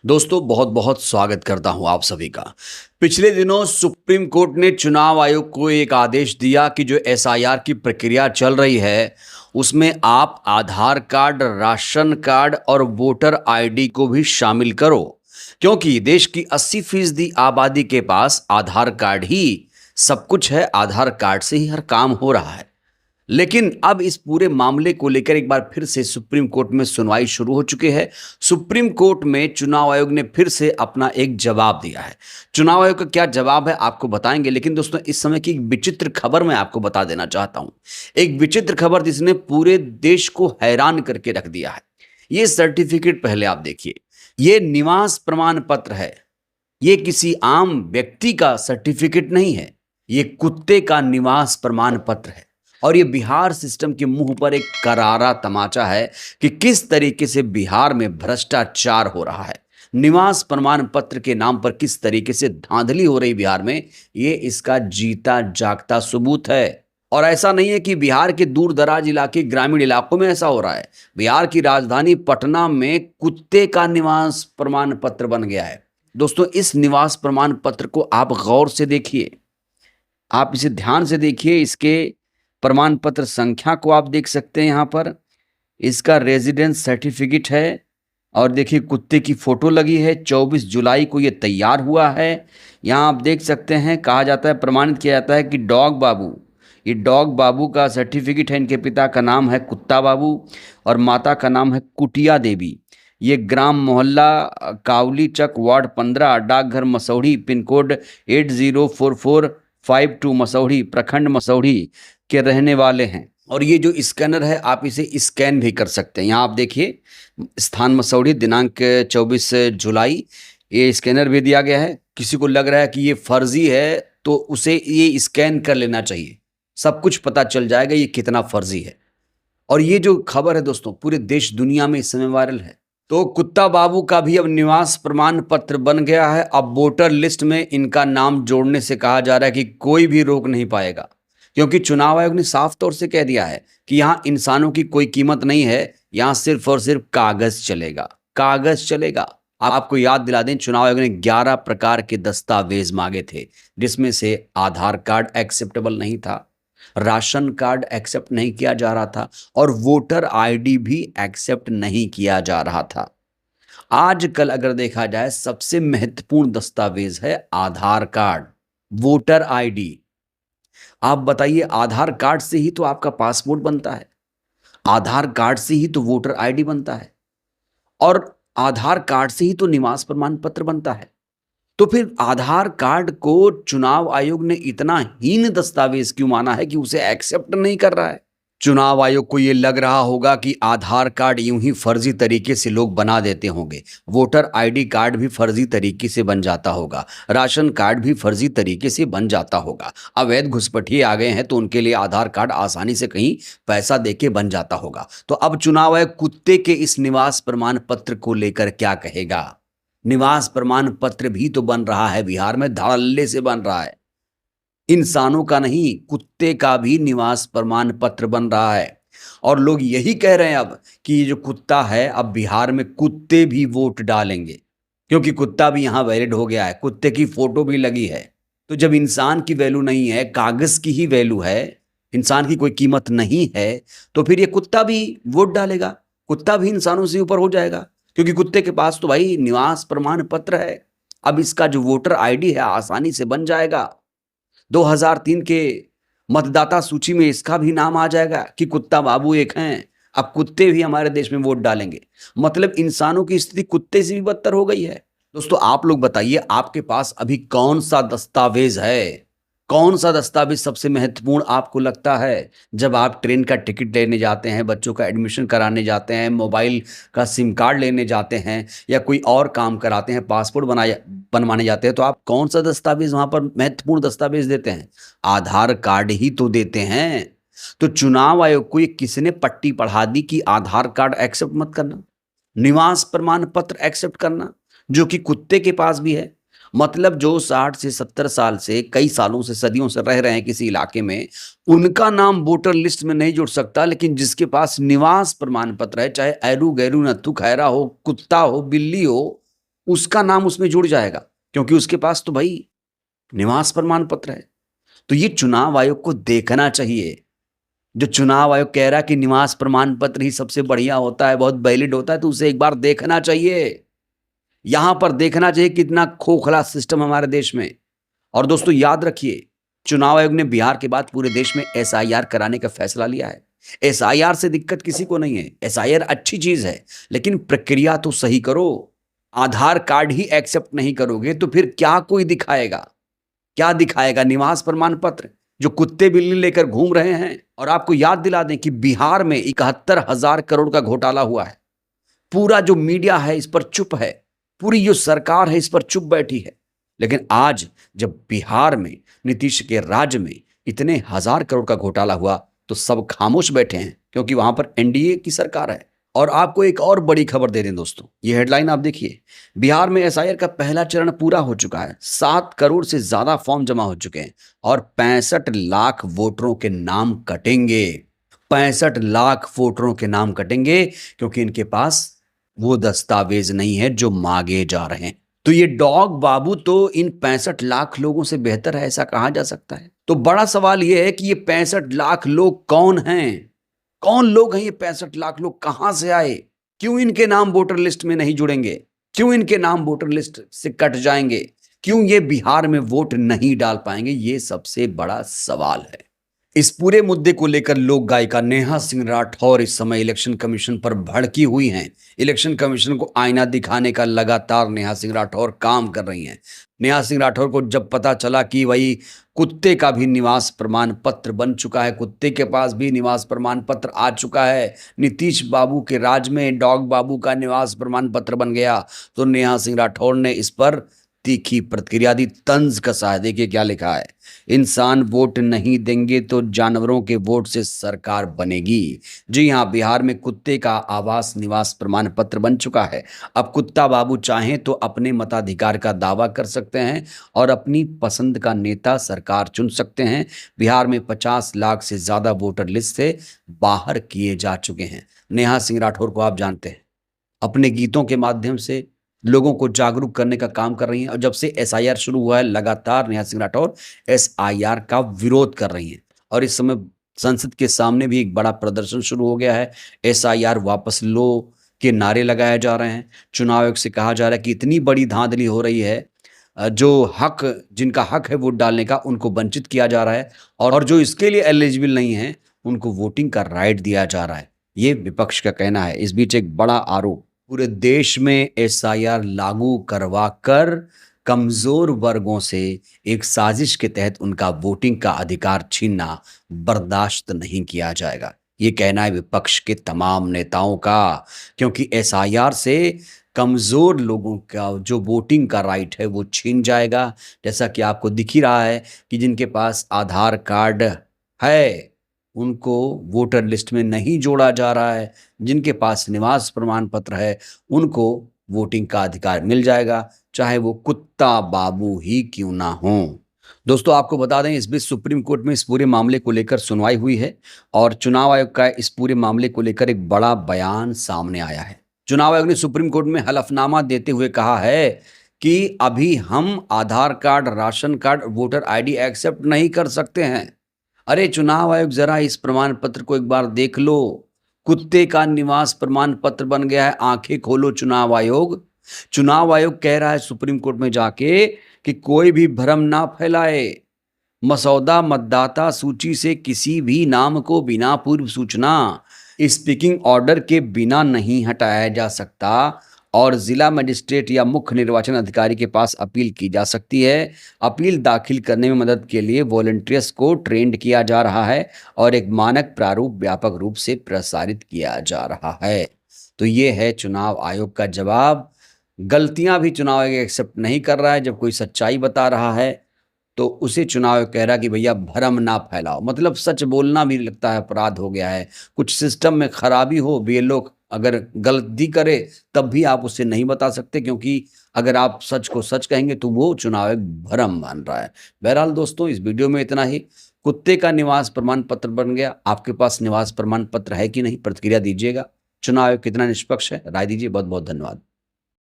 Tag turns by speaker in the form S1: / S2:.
S1: दोस्तों बहुत बहुत स्वागत करता हूं आप सभी का। पिछले दिनों सुप्रीम कोर्ट ने चुनाव आयोग को एक आदेश दिया कि जो एसआईआर की प्रक्रिया चल रही है उसमें आप आधार कार्ड, राशन कार्ड और वोटर आईडी को भी शामिल करो, क्योंकि देश की 80% आबादी के पास आधार कार्ड ही सब कुछ है। आधार कार्ड से ही हर काम हो रहा है। लेकिन अब इस पूरे मामले को लेकर एक बार फिर से सुप्रीम कोर्ट में सुनवाई शुरू हो चुकी है। सुप्रीम कोर्ट में चुनाव आयोग ने फिर से अपना एक जवाब दिया है। चुनाव आयोग का क्या जवाब है आपको बताएंगे, लेकिन दोस्तों इस समय की एक विचित्र खबर मैं आपको बता देना चाहता हूं। एक विचित्र खबर जिसने पूरे देश को हैरान करके रख दिया है। ये सर्टिफिकेट पहले आप देखिए, ये निवास प्रमाण पत्र है। ये किसी आम व्यक्ति का सर्टिफिकेट नहीं है, ये कुत्ते का निवास प्रमाण पत्र है। और ये बिहार सिस्टम के मुंह पर एक करारा तमाचा है कि किस तरीके से बिहार में भ्रष्टाचार हो रहा है। निवास प्रमाण पत्र के नाम पर किस तरीके से धांधली हो रही बिहार में, ये इसका जीता जागता सबूत है। और ऐसा नहीं है कि बिहार के दूर दराज इलाके, ग्रामीण इलाकों में ऐसा हो रहा है। बिहार की राजधानी पटना में कुत्ते का निवास प्रमाण पत्र बन गया है। दोस्तों इस निवास प्रमाण पत्र को आप गौर से देखिए, आप इसे ध्यान से देखिए। इसके प्रमाण पत्र संख्या को आप देख सकते हैं। यहाँ पर इसका रेजिडेंस सर्टिफिकेट है और देखिए कुत्ते की फोटो लगी है। 24 जुलाई को ये तैयार हुआ है। यहाँ आप देख सकते हैं, कहा जाता है, प्रमाणित किया जाता है कि डॉग बाबू, ये डॉग बाबू का सर्टिफिकेट है। इनके पिता का नाम है कुत्ता बाबू और माता का नाम है कुटिया देवी। ये ग्राम मोहल्ला कावली चक, वार्ड 15, डाकघर मसौढ़ी, पिन कोड 804452, मसौढ़ी, प्रखंड मसौढ़ी के रहने वाले हैं। और ये जो स्कैनर है आप इसे स्कैन भी कर सकते हैं। यहाँ आप देखिए, स्थान मसौढ़ी, दिनांक 24 जुलाई, ये स्कैनर भी दिया गया है। किसी को लग रहा है कि ये फर्जी है तो उसे ये स्कैन कर लेना चाहिए, सब कुछ पता चल जाएगा ये कितना फर्जी है। और ये जो खबर है दोस्तों पूरे देश दुनिया में इस समय वायरल है। तो कुत्ता बाबू का भी अब निवास प्रमाण पत्र बन गया है। अब वोटर लिस्ट में इनका नाम जोड़ने से कहा जा रहा है कि कोई भी रोक नहीं पाएगा, क्योंकि चुनाव आयोग ने साफ तौर से कह दिया है कि यहाँ इंसानों की कोई कीमत नहीं है, यहाँ सिर्फ और सिर्फ कागज चलेगा, कागज चलेगा। आपको याद दिला दें, चुनाव आयोग ने 11 प्रकार के दस्तावेज मांगे थे, जिसमें से आधार कार्ड एक्सेप्टेबल नहीं था, राशन कार्ड एक्सेप्ट नहीं किया जा रहा था और वोटर आईडी भी एक्सेप्ट नहीं किया जा रहा था। आजकल अगर देखा जाए सबसे महत्वपूर्ण दस्तावेज है आधार कार्ड, वोटर आईडी। आप बताइए, आधार कार्ड से ही तो आपका पासपोर्ट बनता है, आधार कार्ड से ही तो वोटर आईडी बनता है और आधार कार्ड से ही तो निवास प्रमाण पत्र बनता है। तो फिर आधार कार्ड को चुनाव आयोग ने इतना हीन दस्तावेज क्यों माना है कि उसे एक्सेप्ट नहीं कर रहा है? चुनाव आयोग को यह लग रहा होगा कि आधार कार्ड यूं ही फर्जी तरीके से लोग बना देते होंगे, वोटर आईडी कार्ड भी फर्जी तरीके से बन जाता होगा, राशन कार्ड भी फर्जी तरीके से बन जाता होगा। अवैध घुसपैठिए आ गए हैं तो उनके लिए आधार कार्ड आसानी से कहीं पैसा देके बन जाता होगा। तो अब चुनाव आयोग कुत्ते के इस निवास प्रमाण पत्र को लेकर क्या कहेगा? निवास प्रमाण पत्र भी तो बन रहा है बिहार में, धड़ल्ले से बन रहा है। इंसानों का नहीं, कुत्ते का भी निवास प्रमाण पत्र बन रहा है। और लोग यही कह रहे हैं अब कि ये जो कुत्ता है, अब बिहार में कुत्ते भी वोट डालेंगे, क्योंकि कुत्ता भी यहाँ वैलिड हो गया है, कुत्ते की फोटो भी लगी है। तो जब इंसान की वैल्यू नहीं है, कागज की ही वैल्यू है, इंसान की कोई कीमत नहीं है, तो फिर ये कुत्ता भी वोट डालेगा, कुत्ता भी इंसानों से ऊपर हो जाएगा, क्योंकि कुत्ते के पास तो भाई निवास प्रमाण पत्र है। अब इसका जो वोटर आईडी है आसानी से बन जाएगा। 2003 के मतदाता सूची में इसका भी नाम आ जाएगा कि कुत्ता बाबू एक हैं। अब कुत्ते भी हमारे देश में वोट डालेंगे, मतलब इंसानों की स्थिति कुत्ते से भी बदतर हो गई है। दोस्तों आप लोग बताइए, आपके पास अभी कौन सा दस्तावेज है, कौन सा दस्तावेज सबसे महत्वपूर्ण आपको लगता है? जब आप ट्रेन का टिकट लेने जाते हैं, बच्चों का एडमिशन कराने जाते हैं, मोबाइल का सिम कार्ड लेने जाते हैं या कोई और काम कराते हैं, पासपोर्ट बनवाने जाते हैं, तो आप कौन सा दस्तावेज वहां पर महत्वपूर्ण दस्तावेज देते हैं? आधार कार्ड ही तो देते हैं। तो चुनाव आयोग को ये किसने पट्टी पढ़ा दी कि आधार कार्ड एक्सेप्ट मत करना, निवास प्रमाण पत्र एक्सेप्ट करना, जो कि कुत्ते के पास भी है? मतलब जो 60 से 70 साल से, कई सालों से, सदियों से रह रहे हैं किसी इलाके में, उनका नाम वोटर लिस्ट में नहीं जुड़ सकता, लेकिन जिसके पास निवास प्रमाण पत्र है, चाहे ऐरू गैरू नत्थु खैरा हो, कुत्ता हो, बिल्ली हो, उसका नाम उसमें जुड़ जाएगा, क्योंकि उसके पास तो भाई निवास प्रमाण पत्र है। तो ये चुनाव आयोग को देखना चाहिए। जो चुनाव आयोग कह रहा है कि निवास प्रमाण पत्र ही सबसे बढ़िया होता है, बहुत वैलिड होता है, तो उसे एक बार देखना चाहिए। यहां पर देखना चाहिए कितना खोखला सिस्टम हमारे देश में। और दोस्तों याद रखिए, चुनाव आयोग ने बिहार के बाद पूरे देश में एसआईआर कराने का फैसला लिया है। एसआईआर से दिक्कत किसी को नहीं है, एसआईआर अच्छी चीज है, लेकिन प्रक्रिया तो सही करो। आधार कार्ड ही एक्सेप्ट नहीं करोगे तो फिर क्या कोई दिखाएगा? क्या दिखाएगा? निवास प्रमाण पत्र जो कुत्ते बिल्ली लेकर घूम रहे हैं। और आपको याद दिला दें कि बिहार में 71,000 करोड़ का घोटाला हुआ है। पूरा जो मीडिया है इस पर चुप है, पूरी जो सरकार है इस पर चुप बैठी है। लेकिन आज जब बिहार में नीतीश के राज्य में इतने हजार करोड़ का घोटाला हुआ तो सब खामोश बैठे हैं, क्योंकि वहां पर एनडीए की सरकार है। और आपको एक और बड़ी खबर दे दें दोस्तों, ये हेडलाइन आप देखिए, बिहार में एसआईआर का पहला चरण पूरा हो चुका है। 7 करोड़ से ज्यादा फॉर्म जमा हो चुके हैं और 65 लाख वोटरों के नाम कटेंगे। 65 लाख वोटरों के नाम कटेंगे, क्योंकि इनके पास वो दस्तावेज नहीं है जो मांगे जा रहे हैं। तो ये डॉग बाबू तो इन 65 लाख लोगों से बेहतर है, ऐसा कहा जा सकता है? तो बड़ा सवाल यह है कि ये 65 लाख लोग कौन हैं? कौन लोग हैं ये 65 लाख लोग? कहां से आए? क्यों इनके नाम वोटर लिस्ट में नहीं जुड़ेंगे? क्यों इनके नाम वोटर लिस्ट से कट जाएंगे? क्यों ये बिहार में वोट नहीं डाल पाएंगे? ये सबसे बड़ा सवाल है। इस पूरे मुद्दे को लेकर लोक गायिका नेहा सिंह राठौर इस समय इलेक्शन कमीशन पर भड़की हुई हैं। इलेक्शन कमीशन को आईना दिखाने का लगातार नेहा सिंह राठौर काम कर रही हैं। नेहा सिंह राठौर को जब पता चला कि वही कुत्ते का भी निवास प्रमाण पत्र बन चुका है, कुत्ते के पास भी निवास प्रमाण पत्र आ चुका है, नीतीश बाबू के राज में डॉग बाबू का निवास प्रमाण पत्र बन गया, तो नेहा सिंह राठौर ने इस पर तीखी प्रतिक्रिया दी, तंज कसा है। देखिए क्या लिखा है, इंसान वोट नहीं देंगे तो जानवरों के वोट से सरकार बनेगी। जी हाँ, बिहार में कुत्ते का आवास निवास प्रमाण पत्र बन चुका है। अब कुत्ता बाबू चाहें तो अपने मताधिकार का दावा कर सकते हैं और अपनी पसंद का नेता सरकार चुन सकते हैं। बिहार में 50 लाख से ज्यादा वोटर लिस्ट से बाहर किए जा चुके हैं। नेहा सिंह राठौर को आप जानते हैं, अपने गीतों के माध्यम से लोगों को जागरूक करने का काम कर रही हैं। और जब से एसआईआर शुरू हुआ है, लगातार नेहा सिंह राठौर एसआईआर का विरोध कर रही हैं। और इस समय संसद के सामने भी एक बड़ा प्रदर्शन शुरू हो गया है। एसआईआर वापस लो के नारे लगाए जा रहे हैं। चुनाव आयोग से कहा जा रहा है कि इतनी बड़ी धांधली हो रही है, जिनका हक है वोट डालने का उनको वंचित किया जा रहा है, और जो इसके लिए एलिजिबल नहीं है उनको वोटिंग का राइट दिया जा रहा है। ये विपक्ष का कहना है। इस बीच एक बड़ा आरोप, पूरे देश में एसआईआर लागू करवाकर कमजोर वर्गों से एक साजिश के तहत उनका वोटिंग का अधिकार छीनना बर्दाश्त नहीं किया जाएगा। ये कहना है विपक्ष के तमाम नेताओं का, क्योंकि एसआईआर से कमजोर लोगों का जो वोटिंग का राइट है वो छीन जाएगा। जैसा कि आपको दिख ही रहा है कि जिनके पास आधार कार्ड है उनको वोटर लिस्ट में नहीं जोड़ा जा रहा है, जिनके पास निवास प्रमाण पत्र है उनको वोटिंग का अधिकार मिल जाएगा, चाहे वो कुत्ता बाबू ही क्यों ना हो। दोस्तों आपको बता दें, इस बीच सुप्रीम कोर्ट में इस पूरे मामले को लेकर सुनवाई हुई है और चुनाव आयोग का इस पूरे मामले को लेकर एक बड़ा बयान सामने आया है। चुनाव आयोग ने सुप्रीम कोर्ट में हलफनामा देते हुए कहा है कि अभी हम Aadhaar card, ration card, voter ID accept नहीं कर सकते हैं। अरे चुनाव आयोग, जरा इस प्रमाण पत्र को एक बार देख लो। कुत्ते का निवास प्रमाण पत्र बन गया है, आंखें खोलो चुनाव आयोग। चुनाव आयोग कह रहा है सुप्रीम कोर्ट में जाके कि कोई भी भ्रम ना फैलाए, मसौदा मतदाता सूची से किसी भी नाम को बिना पूर्व सूचना, स्पीकिंग ऑर्डर के बिना नहीं हटाया जा सकता और जिला मजिस्ट्रेट या मुख्य निर्वाचन अधिकारी के पास अपील की जा सकती है। अपील दाखिल करने में मदद के लिए वॉलंटियर्स को ट्रेंड किया जा रहा है और एक मानक प्रारूप व्यापक रूप से प्रसारित किया जा रहा है। तो ये है चुनाव आयोग का जवाब। गलतियां भी चुनाव आयोग एक्सेप्ट नहीं कर रहा है। जब कोई सच्चाई बता रहा है तो उसे चुनाव आयोग कह रहा है कि भैया भ्रम ना फैलाओ। मतलब सच बोलना भी लगता है अपराध हो गया है। कुछ सिस्टम में खराबी हो, बीएलओ अगर गलती करे तब भी आप उसे नहीं बता सकते, क्योंकि अगर आप सच को सच कहेंगे तो वो चुनाव आयोग भ्रम मान रहा है। बहरहाल दोस्तों, इस वीडियो में इतना ही। कुत्ते का निवास प्रमाण पत्र बन गया, आपके पास निवास प्रमाण पत्र है कि नहीं, प्रतिक्रिया दीजिएगा। चुनाव आयोग कितना निष्पक्ष है, राय दीजिए। बहुत बहुत धन्यवाद।